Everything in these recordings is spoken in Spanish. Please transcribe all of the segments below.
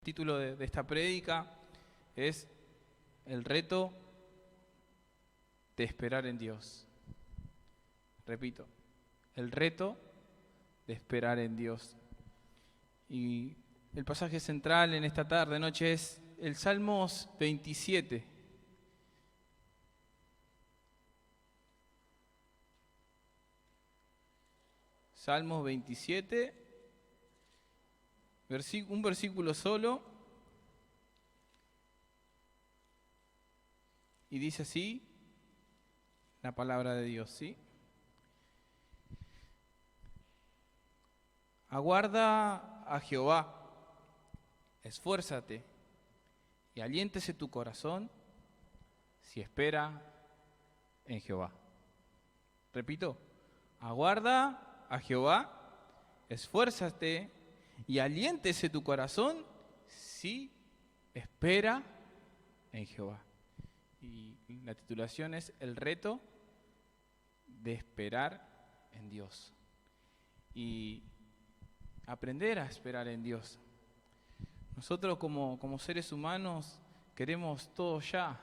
El título de esta prédica es El reto de esperar en Dios. Repito, el reto de esperar en Dios. Y el pasaje central en esta tarde, noche, es el Salmos 27. Salmos 27, un versículo solo, y dice así la palabra de Dios, ¿sí? Aguarda a Jehová, esfuérzate y aliéntese tu corazón si espera en Jehová. Repito, aguarda a Jehová, esfuérzate y aliéntese tu corazón si espera en Jehová. Y la titulación es El reto de esperar en Dios. Y aprender a esperar en Dios. Nosotros como seres humanos queremos todo ya.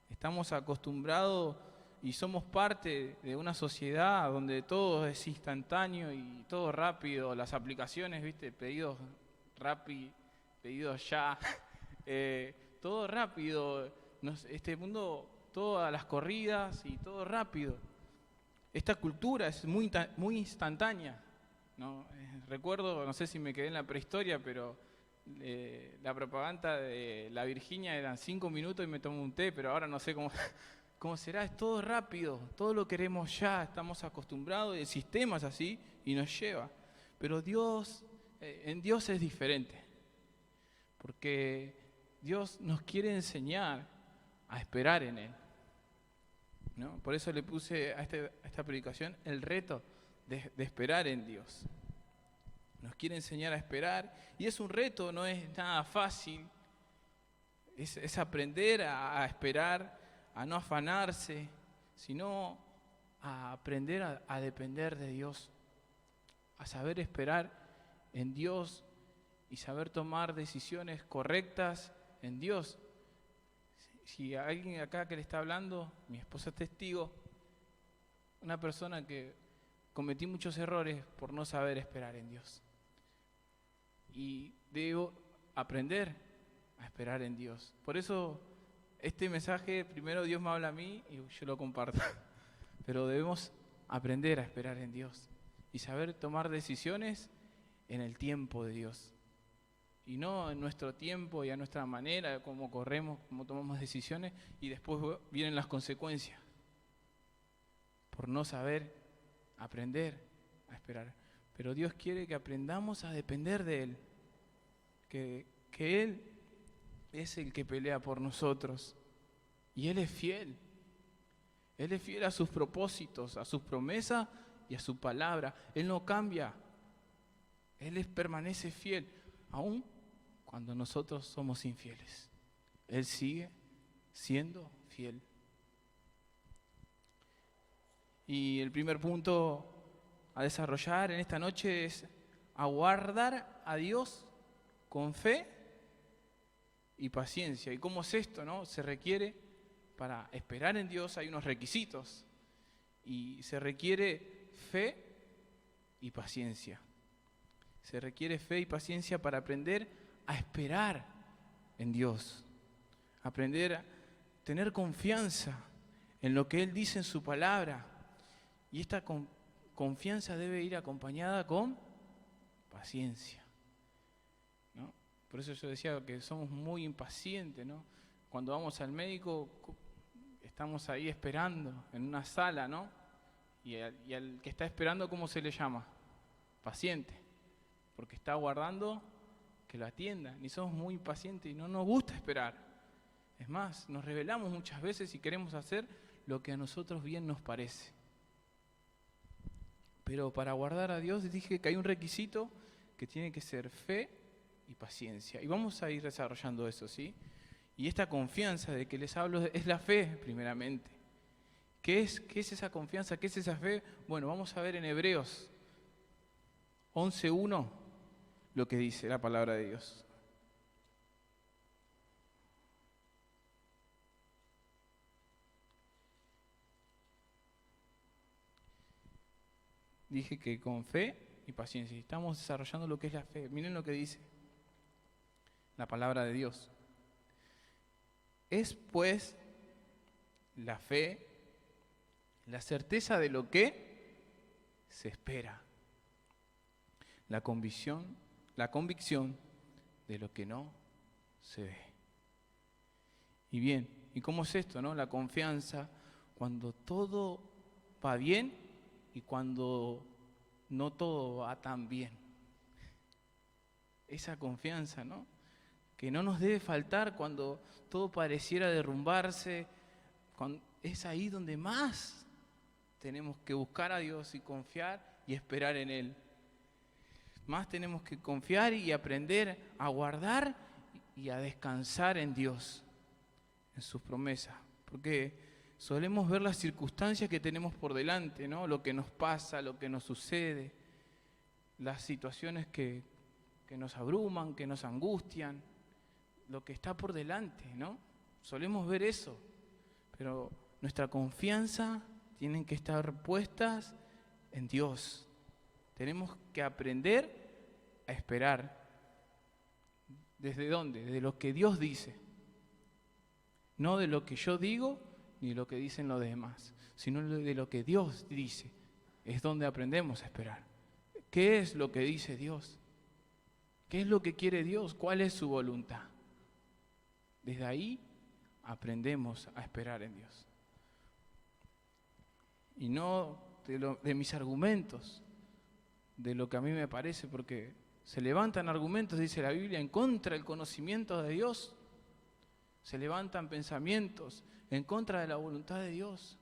Estamos acostumbrados y somos parte de una sociedad donde todo es instantáneo y todo rápido. Las aplicaciones, ¿viste? Pedidos rápido, pedidos ya. Todo rápido. Este mundo, todas las corridas y todo rápido. Esta cultura es muy instantánea, ¿no? Recuerdo, no sé si me quedé en la prehistoria, pero la propaganda de la Virginia eran 5 minutos y me tomo un té, pero ahora no sé cómo será. Es todo rápido, todo lo queremos ya, estamos acostumbrados, el sistema es así y nos lleva. Pero en Dios es diferente, porque Dios nos quiere enseñar a esperar en Él, ¿no? Por eso le puse a esta predicación el reto de esperar en Dios. Nos quiere enseñar a esperar, y es un reto, no es nada fácil. Es aprender a esperar, a no afanarse, sino a aprender a depender de Dios, a saber esperar en Dios y saber tomar decisiones correctas en Dios. Si alguien acá que le está hablando, mi esposa es testigo, una persona que cometí muchos errores por no saber esperar en Dios. Y debo aprender a esperar en Dios. Por eso este mensaje, primero Dios me habla a mí y yo lo comparto. Pero debemos aprender a esperar en Dios y saber tomar decisiones en el tiempo de Dios. Y no en nuestro tiempo y a nuestra manera, cómo corremos, cómo tomamos decisiones, y después vienen las consecuencias por no saber aprender a esperar. Pero Dios quiere que aprendamos a depender de Él, que Él es el que pelea por nosotros, y Él es fiel. Él es fiel a sus propósitos, a sus promesas y a su palabra. Él no cambia, Él permanece fiel, aún cuando nosotros somos infieles. Él sigue siendo fiel. Y el primer punto a desarrollar en esta noche es aguardar a Dios con fe y paciencia. ¿Y cómo es esto, no? Se requiere, para esperar en Dios hay unos requisitos, y se requiere fe y paciencia. Se requiere fe y paciencia para aprender a esperar en Dios, aprender a tener confianza en lo que Él dice en su palabra, y esta confianza debe ir acompañada con paciencia, ¿no? Por eso yo decía que somos muy impacientes, ¿no? Cuando vamos al médico, estamos ahí esperando en una sala, ¿no? Y al que está esperando, ¿cómo se le llama? Paciente, porque está aguardando que lo atiendan, y somos muy impacientes y no nos gusta esperar. Es más, nos rebelamos muchas veces y queremos hacer lo que a nosotros bien nos parece. Pero para aguardar a Dios dije que hay un requisito que tiene que ser fe y paciencia. Y vamos a ir desarrollando eso, ¿sí? Y esta confianza de que les hablo es la fe, primeramente. ¿Qué es esa confianza? ¿Qué es esa fe? Bueno, vamos a ver en Hebreos 11:1 lo que dice la palabra de Dios. dije que con fe y paciencia. Estamos desarrollando lo que es la fe. Miren lo que dice la palabra de Dios. Es pues la fe, la certeza de lo que se espera, la convicción de lo que no se ve. Y bien, ¿y cómo es esto, no? La confianza cuando todo va bien y cuando no todo va tan bien. Esa confianza, ¿no? Que no nos debe faltar cuando todo pareciera derrumbarse. Es ahí donde más tenemos que buscar a Dios y confiar y esperar en Él. Más tenemos que confiar y aprender a guardar y a descansar en Dios, en sus promesas. Porque solemos ver las circunstancias que tenemos por delante, ¿no? Lo que nos pasa, lo que nos sucede, las situaciones que nos abruman, que nos angustian, lo que está por delante, ¿no? Solemos ver eso, pero nuestra confianza tiene que estar puestas en Dios. Tenemos que aprender a esperar. ¿Desde dónde? De lo que Dios dice. No de lo que yo digo ni de lo que dicen los demás, sino de lo que Dios dice. Es donde aprendemos a esperar. ¿Qué es lo que dice Dios? ¿Qué es lo que quiere Dios? ¿Cuál es su voluntad? Desde ahí aprendemos a esperar en Dios. Y no de mis argumentos, de lo que a mí me parece, porque se levantan argumentos, dice la Biblia, en contra del conocimiento de Dios. Se levantan pensamientos en contra de la voluntad de Dios.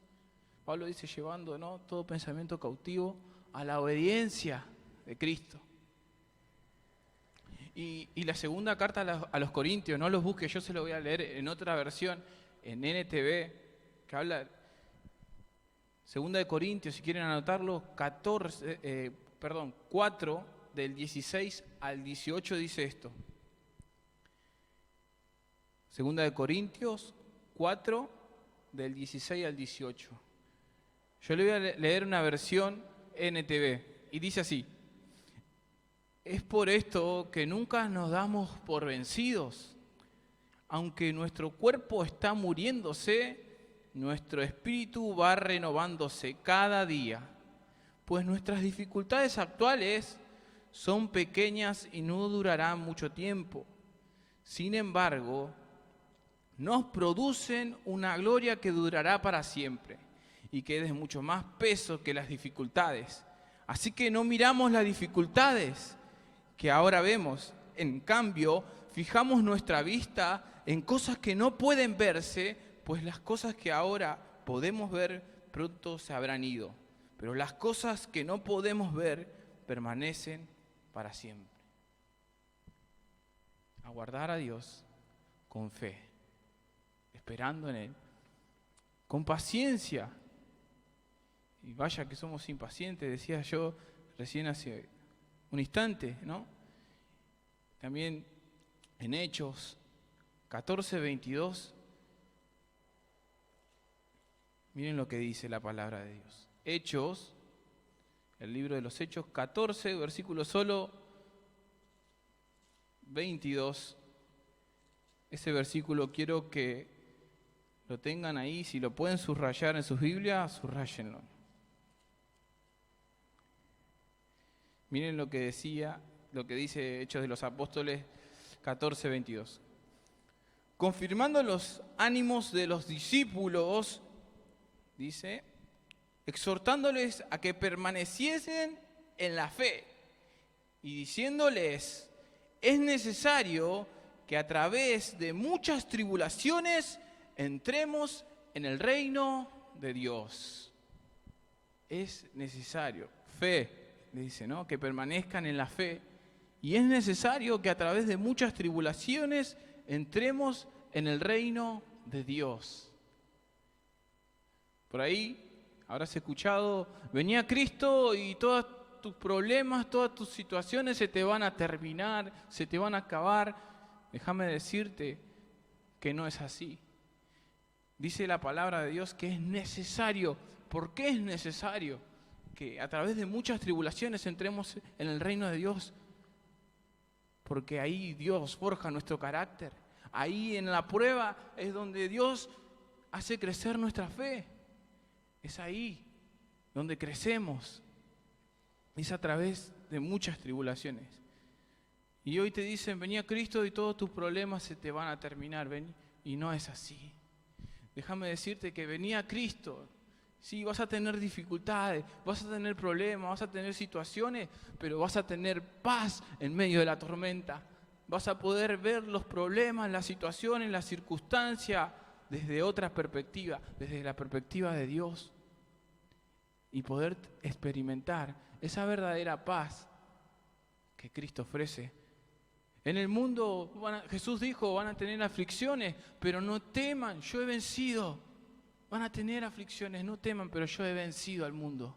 Pablo dice, llevando, ¿no?, todo pensamiento cautivo a la obediencia de Cristo. Y la segunda carta a los Corintios, no los busque, yo se lo voy a leer en otra versión, en NTV, que habla, segunda de Corintios, si quieren anotarlo, 4 del 16 al 18 dice esto. Segunda de Corintios 4 del 16 al 18. Yo le voy a leer una versión NTV y dice así: es por esto que nunca nos damos por vencidos. Aunque nuestro cuerpo está muriéndose, nuestro espíritu va renovándose cada día. Pues nuestras dificultades actuales son pequeñas y no durarán mucho tiempo. Sin embargo, nos producen una gloria que durará para siempre y que es de mucho más peso que las dificultades. Así que no miramos las dificultades que ahora vemos. En cambio, fijamos nuestra vista en cosas que no pueden verse, pues las cosas que ahora podemos ver pronto se habrán ido. Pero las cosas que no podemos ver permanecen para siempre. Aguardar a Dios con fe, esperando en Él, con paciencia. Y vaya que somos impacientes, decía yo recién hace un instante, ¿no? También en Hechos 14:22, miren lo que dice la palabra de Dios. Hechos, el libro de los Hechos, 14, versículo solo 22. Ese versículo quiero que lo tengan ahí, si lo pueden subrayar en sus Biblias, subrayenlo. Miren lo que dice Hechos de los Apóstoles 14:22. Confirmando los ánimos de los discípulos, dice, exhortándoles a que permaneciesen en la fe y diciéndoles, es necesario que a través de muchas tribulaciones entremos en el reino de Dios. Es necesario, fe, le dice, ¿no?, que permanezcan en la fe. Y es necesario que a través de muchas tribulaciones entremos en el reino de Dios. Por ahí habrás escuchado, venía Cristo y todos tus problemas, todas tus situaciones se te van a terminar, se te van a acabar. Déjame decirte que no es así. Dice la palabra de Dios que es necesario. ¿Por qué es necesario? que a través de muchas tribulaciones entremos en el reino de Dios, porque ahí Dios forja nuestro carácter. Ahí en la prueba es donde Dios hace crecer nuestra fe. Es ahí donde crecemos. Es a través de muchas tribulaciones. Y hoy te dicen, vení a Cristo y todos tus problemas se te van a terminar. Ven. Y no es así. Déjame decirte que vení a Cristo. Sí, vas a tener dificultades, vas a tener problemas, vas a tener situaciones, pero vas a tener paz en medio de la tormenta. Vas a poder ver los problemas, las situaciones, las circunstancias desde otra perspectiva, desde la perspectiva de Dios. Y poder experimentar esa verdadera paz que Cristo ofrece. En el mundo, Jesús dijo, van a tener aflicciones, pero no teman, yo he vencido. Van a tener aflicciones, no teman, pero yo he vencido al mundo.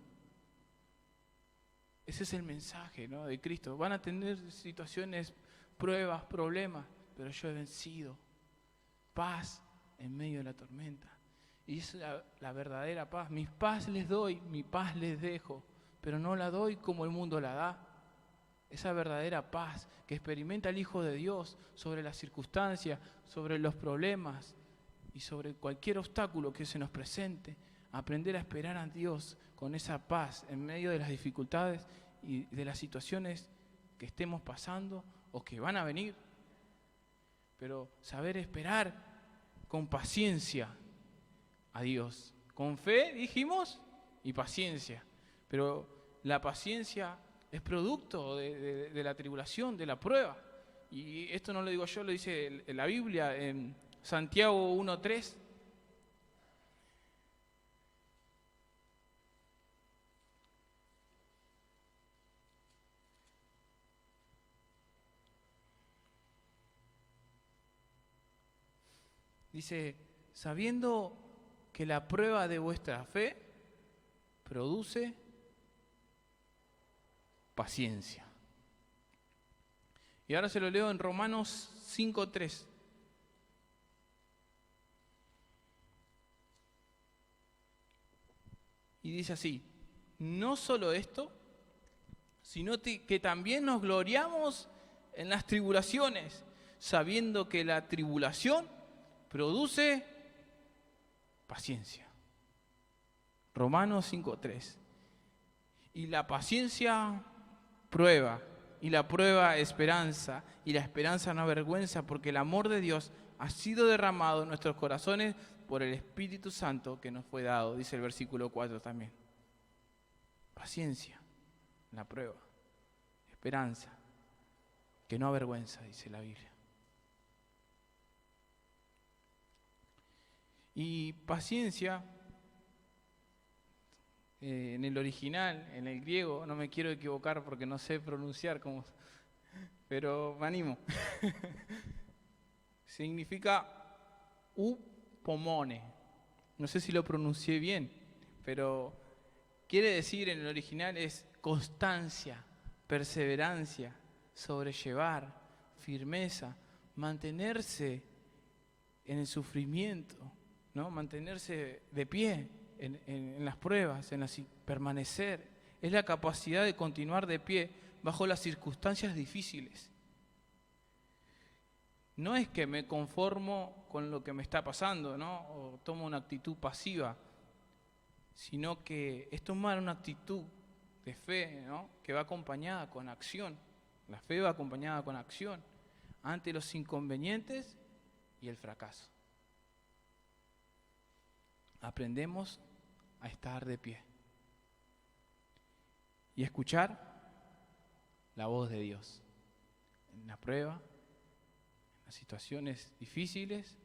Ese es el mensaje, ¿no?, de Cristo. Van a tener situaciones, pruebas, problemas, pero yo he vencido. Paz en medio de la tormenta. Y es la verdadera paz. Mi paz les doy, mi paz les dejo, pero no la doy como el mundo la da. Esa verdadera paz que experimenta el Hijo de Dios sobre las circunstancias, sobre los problemas y sobre cualquier obstáculo que se nos presente. Aprender a esperar a Dios con esa paz en medio de las dificultades y de las situaciones que estemos pasando o que van a venir. Pero saber esperar con paciencia a Dios. Con fe, dijimos, y paciencia. Pero la paciencia es producto de la tribulación, de la prueba. Y esto no lo digo yo, lo dice la Biblia en Santiago 1:3. Dice, sabiendo que la prueba de vuestra fe produce paciencia. Y ahora se lo leo en Romanos 5:3. Y dice así, no solo esto, sino que también nos gloriamos en las tribulaciones, sabiendo que la tribulación produce paciencia. Romanos 5:3. Y la paciencia prueba, y la prueba esperanza, y la esperanza no avergüenza, porque el amor de Dios ha sido derramado en nuestros corazones por el Espíritu Santo que nos fue dado, dice el versículo 4 también. Paciencia, la prueba, esperanza, que no avergüenza, dice la Biblia. Y paciencia, en el original, en el griego, no me quiero equivocar porque no sé pronunciar cómo, pero me animo. Significa upomone. No sé si lo pronuncié bien, pero quiere decir en el original es constancia, perseverancia, sobrellevar, firmeza, mantenerse en el sufrimiento, ¿no? Mantenerse de pie en las pruebas, permanecer. Es la capacidad de continuar de pie bajo las circunstancias difíciles. No es que me conformo con lo que me está pasando, ¿no?, o tomo una actitud pasiva, sino que es tomar una actitud de fe, ¿no?, que va acompañada con acción. La fe va acompañada con acción ante los inconvenientes y el fracaso. Aprendemos a estar de pie y escuchar la voz de Dios en la prueba, en las situaciones difíciles.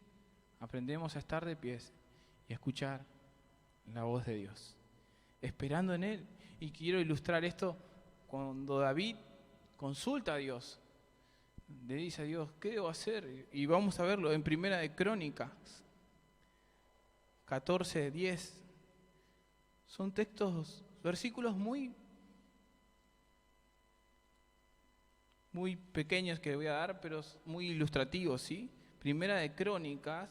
Aprendemos a estar de pie y escuchar la voz de Dios, esperando en Él. Y quiero ilustrar esto cuando David consulta a Dios, le dice a Dios, ¿qué debo hacer? Y vamos a verlo en Primera de Crónicas 14:10. Son textos, versículos muy pequeños que voy a dar, pero muy ilustrativos, ¿sí? Primera de Crónicas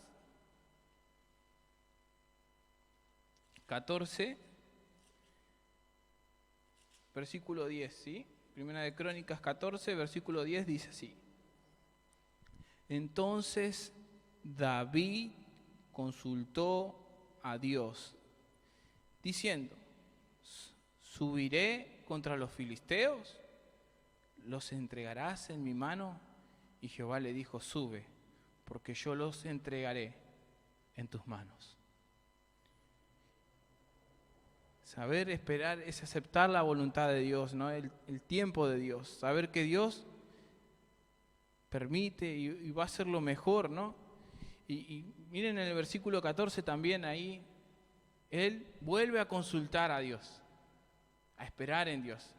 14, versículo 10, ¿sí? Primera de Crónicas 14, versículo 10 dice así. Entonces David consultó a Dios, diciendo, ¿subiré contra los filisteos? ¿Los entregarás en mi mano? Y Jehová le dijo, sube, porque yo los entregaré en tus manos. Saber esperar es aceptar la voluntad de Dios, ¿no? El tiempo de Dios. Saber que Dios permite y va a hacer lo mejor, ¿no? Y miren en el versículo 14 también ahí, él vuelve a consultar a Dios, a esperar en Dios.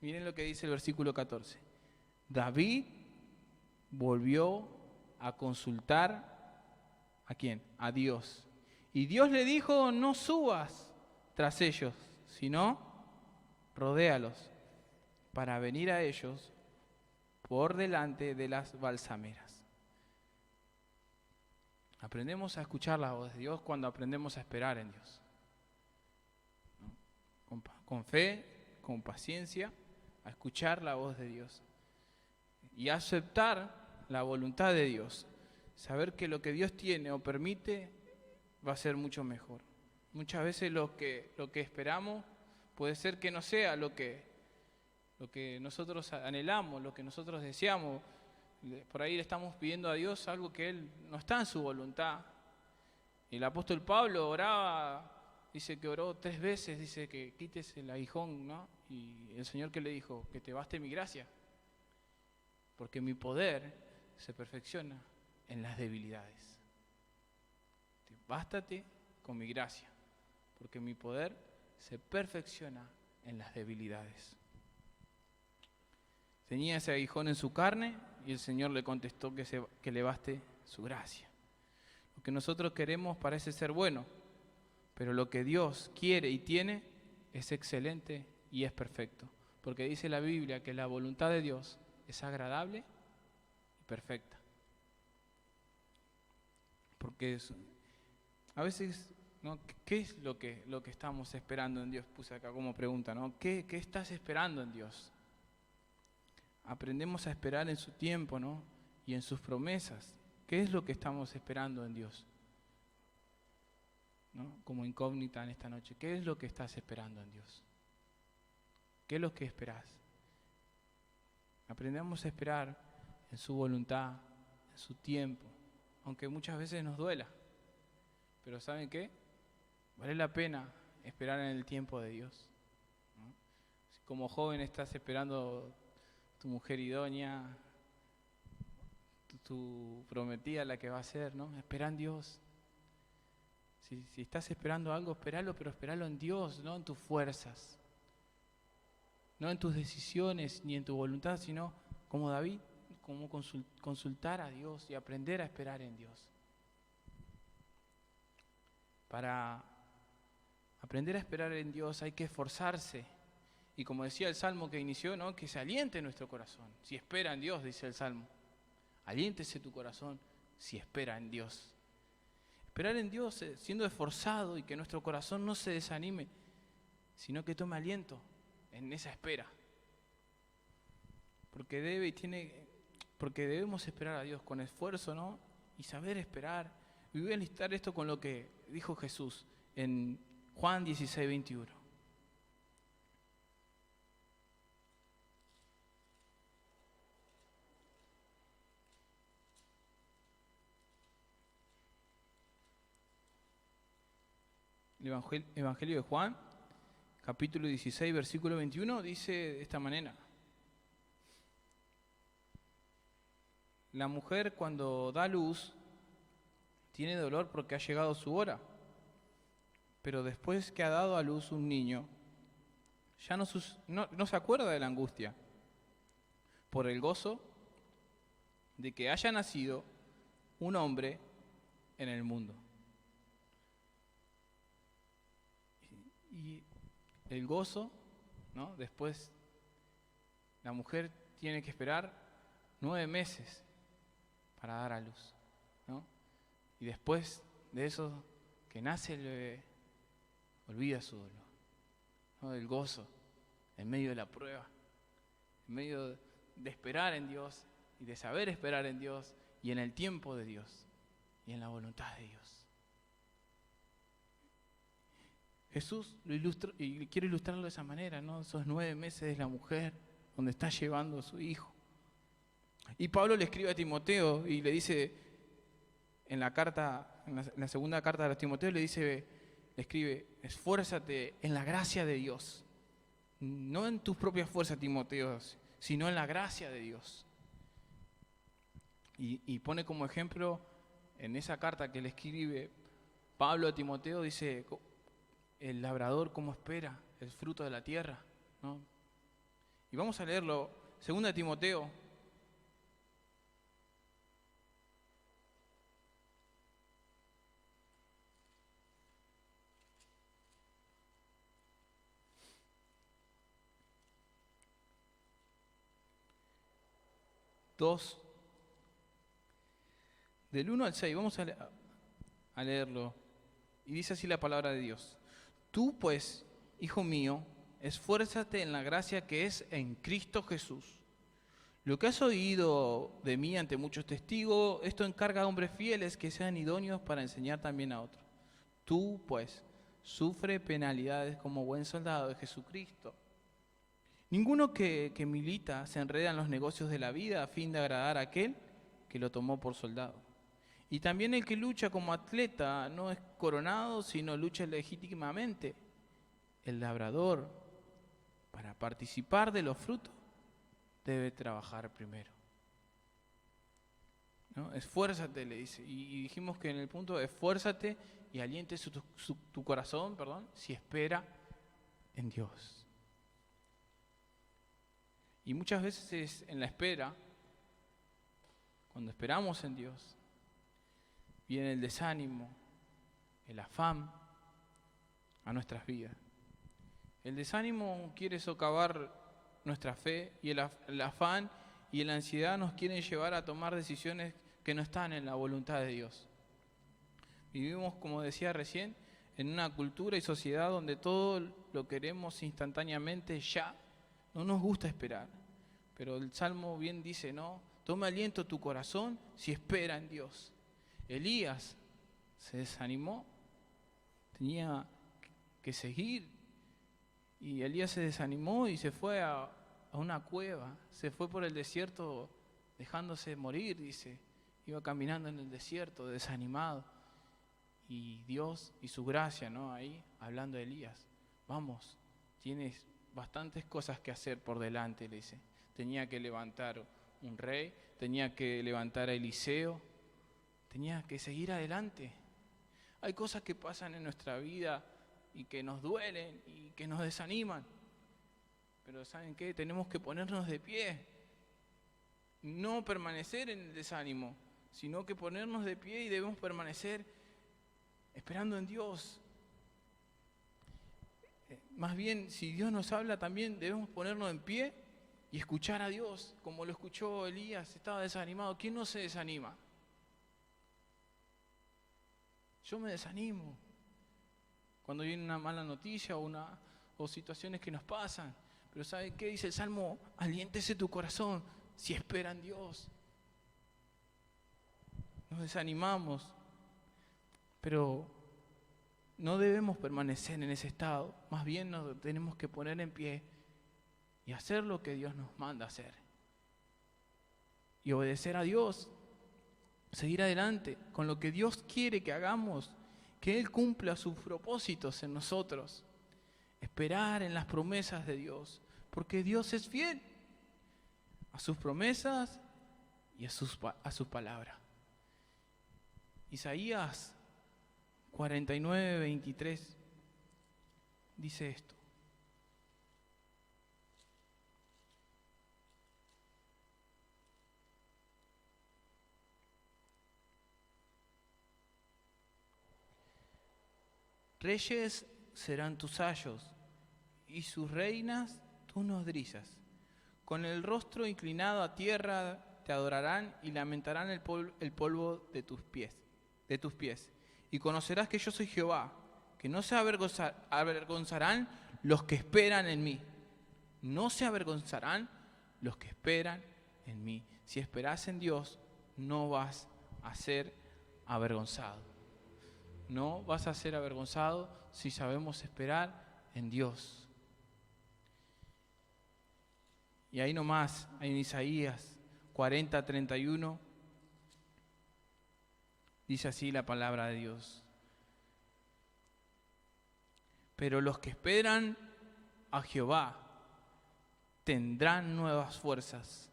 Miren lo que dice el versículo 14. David volvió a consultar, ¿a quién? A Dios. Y Dios le dijo, no subas tras ellos, sino rodéalos para venir a ellos por delante de las balsameras. Aprendemos a escuchar la voz de Dios cuando aprendemos a esperar en Dios. Con fe, con paciencia, a escuchar la voz de Dios. Y a aceptar la voluntad de Dios. Saber que lo que Dios tiene o permite va a ser mucho mejor. Muchas veces lo que esperamos puede ser que no sea lo que nosotros anhelamos, lo que nosotros deseamos. Por ahí le estamos pidiendo a Dios algo que Él no está en su voluntad. Y el apóstol Pablo oraba, dice que oró 3 veces, dice que quites el aguijón, ¿no? Y el Señor que le dijo, que te baste mi gracia, porque mi poder se perfecciona en las debilidades. Bástate con mi gracia, porque mi poder se perfecciona en las debilidades. Tenía ese aguijón en su carne y el Señor le contestó que le baste su gracia. Lo que nosotros queremos parece ser bueno, pero lo que Dios quiere y tiene es excelente y es perfecto. Porque dice la Biblia que la voluntad de Dios es agradable y perfecta. Porque a veces, ¿no? ¿Qué es lo que estamos esperando en Dios? Puse acá como pregunta, ¿no? ¿Qué estás esperando en Dios? Aprendemos a esperar en su tiempo, ¿no? Y en sus promesas. ¿Qué es lo que estamos esperando en Dios? ¿No? Como incógnita en esta noche. ¿Qué es lo que estás esperando en Dios? ¿Qué es lo que esperás? Aprendemos a esperar en su voluntad, en su tiempo, aunque muchas veces nos duela. Pero ¿saben qué? Vale la pena esperar en el tiempo de Dios, ¿no? Si como joven estás esperando tu mujer idónea, tu prometida, la que va a ser, ¿no? Espera en Dios. Si estás esperando algo, espéralo, pero espéralo en Dios, no en tus fuerzas, no en tus decisiones ni en tu voluntad, sino como David, como consultar a Dios y aprender a esperar en Dios. Para aprender a esperar en Dios hay que esforzarse. Y como decía el Salmo que inició, ¿no? Que se aliente nuestro corazón. Si espera en Dios, dice el Salmo. Aliéntese tu corazón si espera en Dios. Esperar en Dios siendo esforzado y que nuestro corazón no se desanime, sino que tome aliento en esa espera. Porque debemos esperar a Dios con esfuerzo, ¿no? Y saber esperar. Y voy a enlistar esto con lo que dijo Jesús en Juan 16, 21. El Evangelio de Juan, capítulo 16, versículo 21, dice de esta manera. La mujer cuando da luz tiene dolor porque ha llegado su hora, pero después que ha dado a luz un niño, ya no se acuerda de la angustia, por el gozo de que haya nacido un hombre en el mundo. Y el gozo, ¿no? Después la mujer tiene que esperar 9 meses para dar a luz, ¿no? Y después de eso que nace el bebé, olvida su dolor, ¿no? El gozo en medio de la prueba, en medio de esperar en Dios y de saber esperar en Dios y en el tiempo de Dios y en la voluntad de Dios. Jesús lo ilustra, y quiero ilustrarlo de esa manera, ¿no? Esos 9 meses de la mujer donde está llevando a su hijo. Y Pablo le escribe a Timoteo y le dice en la carta, en la segunda carta de Timoteo, le escribe: esfuérzate en la gracia de Dios. No en tus propias fuerzas, Timoteo, sino en la gracia de Dios. Y pone como ejemplo en esa carta que le escribe Pablo a Timoteo, dice: el labrador cómo espera el fruto de la tierra, ¿no? Y vamos a leerlo, 2 Timoteo. Del 1 al 6, vamos a leerlo. Y dice así la palabra de Dios: Tú pues, hijo mío, esfuérzate en la gracia que es en Cristo Jesús. Lo que has oído de mí ante muchos testigos, esto encarga a hombres fieles que sean idóneos para enseñar también a otros. Tú pues, sufre penalidades como buen soldado de Jesucristo. Ninguno que milita se enreda en los negocios de la vida a fin de agradar a aquel que lo tomó por soldado. Y también el que lucha como atleta no es coronado, sino lucha legítimamente. El labrador, para participar de los frutos, debe trabajar primero, ¿no? Esfuérzate, le dice. Y dijimos que en el punto de esfuérzate y aliente tu corazón, si espera en Dios. Y muchas veces en la espera, cuando esperamos en Dios, viene el desánimo, el afán a nuestras vidas. El desánimo quiere socavar nuestra fe y el afán y la ansiedad nos quieren llevar a tomar decisiones que no están en la voluntad de Dios. Vivimos, como decía recién, en una cultura y sociedad donde todo lo queremos instantáneamente ya. No nos gusta esperar, pero el Salmo bien dice, ¿no? Toma aliento tu corazón si espera en Dios. Elías se desanimó, tenía que seguir, y Elías se desanimó y se fue a una cueva, se fue por el desierto dejándose morir, dice. Iba caminando en el desierto desanimado, y Dios y su gracia, ¿no? Ahí hablando de Elías: vamos, tienes bastantes cosas que hacer por delante, le dice. Tenía que levantar un rey, tenía que levantar a Eliseo, tenía que seguir adelante. Hay cosas que pasan en nuestra vida y que nos duelen y que nos desaniman, pero ¿saben qué? Tenemos que ponernos de pie, no permanecer en el desánimo, sino que ponernos de pie, y debemos permanecer esperando en Dios. Más bien, si Dios nos habla, también debemos ponernos en pie y escuchar a Dios, como lo escuchó Elías. Estaba desanimado. ¿Quién no se desanima? Yo me desanimo cuando viene una mala noticia o situaciones que nos pasan. Pero ¿sabe qué dice el Salmo? Aliéntese tu corazón si espera en Dios. Nos desanimamos, pero no debemos permanecer en ese estado. Más bien nos tenemos que poner en pie y hacer lo que Dios nos manda hacer. Y obedecer a Dios. Seguir adelante con lo que Dios quiere que hagamos. Que Él cumpla sus propósitos en nosotros. Esperar en las promesas de Dios. Porque Dios es fiel a sus promesas y a su palabra. Isaías 49:23 dice esto: reyes serán tus ayos y sus reinas tus nodrizas. Con el rostro inclinado a tierra te adorarán y lamentarán el polvo de tus pies. Y conocerás que yo soy Jehová, que no se avergonzarán los que esperan en mí. no se avergonzarán los que esperan en mí. Si esperas en Dios, no vas a ser avergonzado. No vas a ser avergonzado si sabemos esperar en Dios. Y ahí nomás, en Isaías 40:31, dice así la palabra de Dios. Pero los que esperan a Jehová tendrán nuevas fuerzas,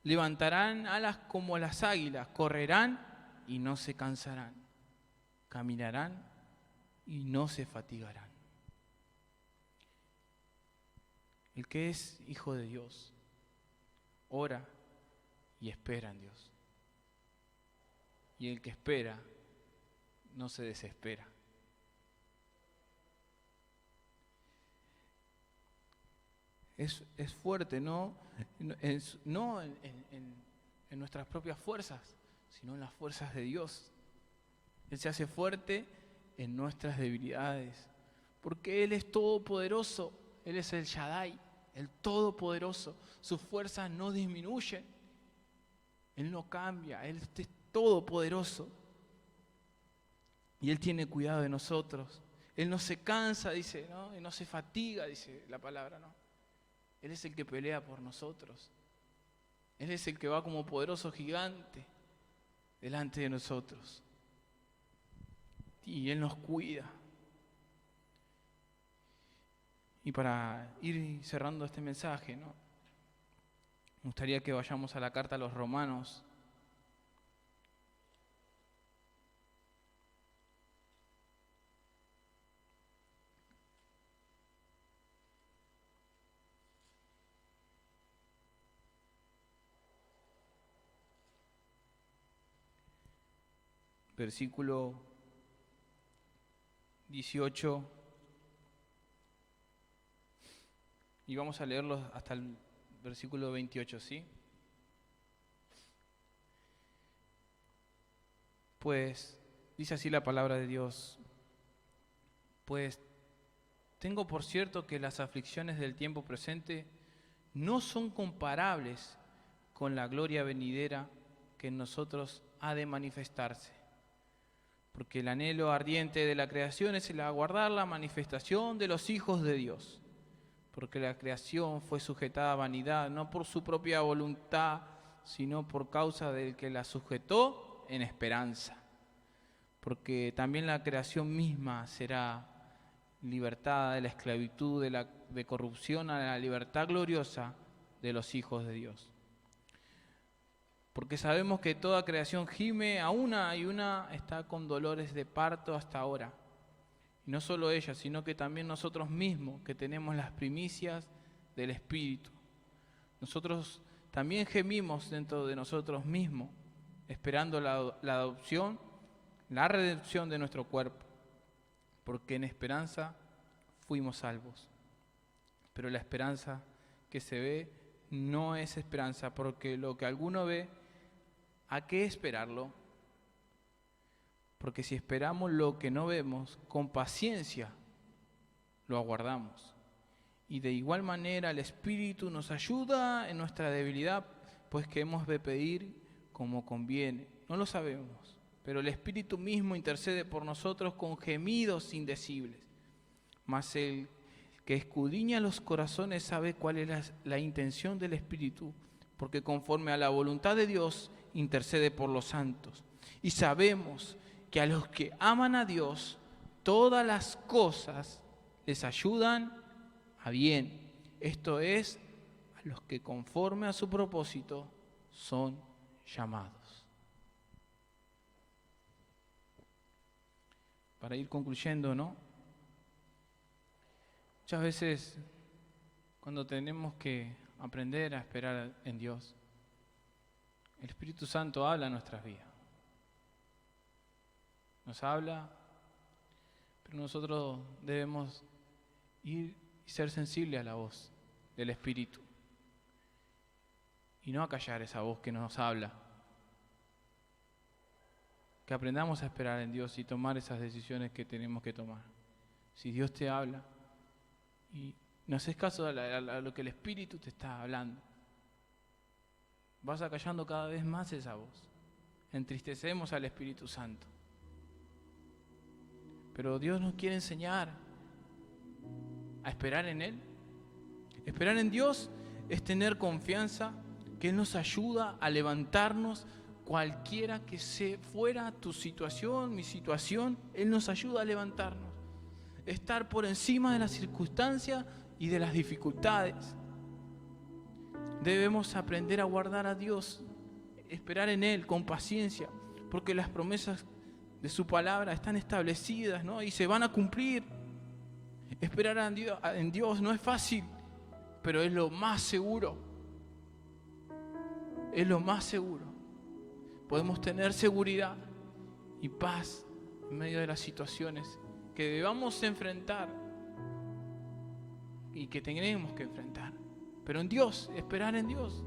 levantarán alas como las águilas, correrán y no se cansarán, caminarán y no se fatigarán. El que es hijo de Dios, ora y espera en Dios. Y el que espera no se desespera. Es fuerte, no en nuestras propias fuerzas, sino en las fuerzas de Dios. Él se hace fuerte en nuestras debilidades, porque Él es todopoderoso. Él es el Shaddai, el todopoderoso. Sus fuerzas no disminuyen. Él no cambia, Él es todopoderoso. Y Él tiene cuidado de nosotros. Él no se cansa, dice, ¿no? Y no se fatiga, dice la palabra, ¿no? Él es el que pelea por nosotros. Él es el que va como poderoso gigante delante de nosotros. Y Él nos cuida. Y para ir cerrando este mensaje, ¿no? Me gustaría que vayamos a la carta a los Romanos. Versículo 18. Y vamos a leerlos hasta el versículo 28, ¿sí? Pues, dice así la palabra de Dios, pues tengo por cierto que las aflicciones del tiempo presente no son comparables con la gloria venidera que en nosotros ha de manifestarse. Porque el anhelo ardiente de la creación es el aguardar la manifestación de los hijos de Dios. Porque la creación fue sujetada a vanidad, no por su propia voluntad, sino por causa del que la sujetó en esperanza. Porque también la creación misma será libertada de la esclavitud, de corrupción a la libertad gloriosa de los hijos de Dios. Porque sabemos que toda creación gime a una y una está con dolores de parto hasta ahora. Y no solo ella, sino que también nosotros mismos, que tenemos las primicias del Espíritu. Nosotros también gemimos dentro de nosotros mismos, esperando la adopción, la redención de nuestro cuerpo. Porque en esperanza fuimos salvos. Pero la esperanza que se ve no es esperanza, porque lo que alguno ve, ¿a qué esperarlo? Porque si esperamos lo que no vemos, con paciencia lo aguardamos. Y de igual manera el Espíritu nos ayuda en nuestra debilidad, pues que hemos de pedir como conviene. No lo sabemos, pero el Espíritu mismo intercede por nosotros con gemidos indecibles. Mas el que escudriña los corazones sabe cuál es la intención del Espíritu, porque conforme a la voluntad de Dios intercede por los santos. Y sabemos que a los que aman a Dios, todas las cosas les ayudan a bien. Esto es, a los que conforme a su propósito son llamados. Para ir concluyendo, ¿no? Muchas veces, cuando tenemos que aprender a esperar en Dios, el Espíritu Santo habla en nuestras vidas. Nos habla, pero nosotros debemos ir y ser sensibles a la voz del Espíritu y no acallar esa voz que nos habla. Que aprendamos a esperar en Dios y tomar esas decisiones que tenemos que tomar. Si Dios te habla y No haces caso a lo que el Espíritu te está hablando. Vas acallando cada vez más esa voz. Entristecemos al Espíritu Santo. Pero Dios nos quiere enseñar a esperar en Él. Esperar en Dios es tener confianza que Él nos ayuda a levantarnos cualquiera que fuera tu situación, mi situación. Él nos ayuda a levantarnos. Estar por encima de las circunstancias y de las dificultades. Debemos aprender a guardar a Dios, esperar en Él con paciencia, porque las promesas de su palabra están establecidas, ¿no? Y se van a cumplir. Esperar en Dios no es fácil, pero es lo más seguro. Es lo más seguro. Podemos tener seguridad y paz en medio de las situaciones que debamos enfrentar y que tenemos que enfrentar. Pero en Dios, esperar en Dios.